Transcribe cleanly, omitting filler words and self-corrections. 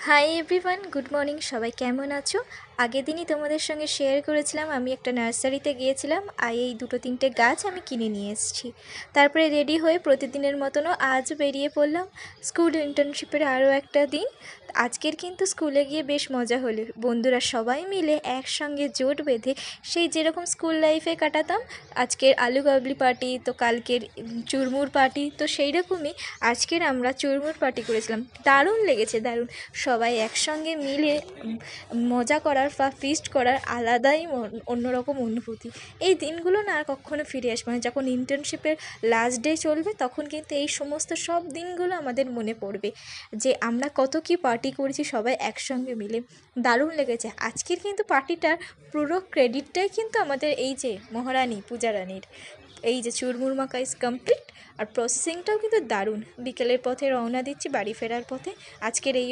Hi everyone, good morning. সবাই কেমন আছো? আগের দিনই তোমাদের সঙ্গে শেয়ার করেছিলাম আমি একটা নার্সারিতে গিয়েছিলাম আর এই দুটো তিনটে গাছ আমি কিনে নিয়ে এসেছি। তারপরে রেডি হয়ে প্রতিদিনের মতনও আজ বেরিয়ে পড়লাম স্কুল ইন্টার্নশিপের আরও একটা দিন। আজকের কিন্তু স্কুলে গিয়ে বেশ মজা হলো, বন্ধুরা সবাই মিলে একসঙ্গে জোট বেঁধে সেই যেরকম স্কুল লাইফে কাটাতাম, আজকের আলু কাবলি পার্টি তো কালকের চুরমুর পার্টি, তো সেই রকমই আজকের আমরা চুরমুর পার্টি করেছিলাম। দারুণ লেগেছে, দারুণ। সবাই একসঙ্গে মিলে মজা করার বা ফিস্ট করার আলাদাই অন্যরকম অনুভূতি। এই দিনগুলো না আর কখনো ফিরে আসবে না। যখন ইন্টার্নশিপের লাস্ট ডে চলবে তখন কিন্তু এই সমস্ত সব দিনগুলো আমাদের মনে পড়বে যে আমরা কত কি পার্টি করেছি সবাই একসঙ্গে মিলে। দারুণ লেগেছে। আজকের কিন্তু পার্টিটার পুরো ক্রেডিটটাই কিন্তু আমাদের এই যে মহারানী পূজা রানীর। এই যে চুরমুর মাখা ইজ কমপ্লিট, আর প্রসেসিংটাও কিন্তু দারুণ। বিকেলের পথে রওনা দিচ্ছি বাড়ি ফেরার পথে। আজকের এই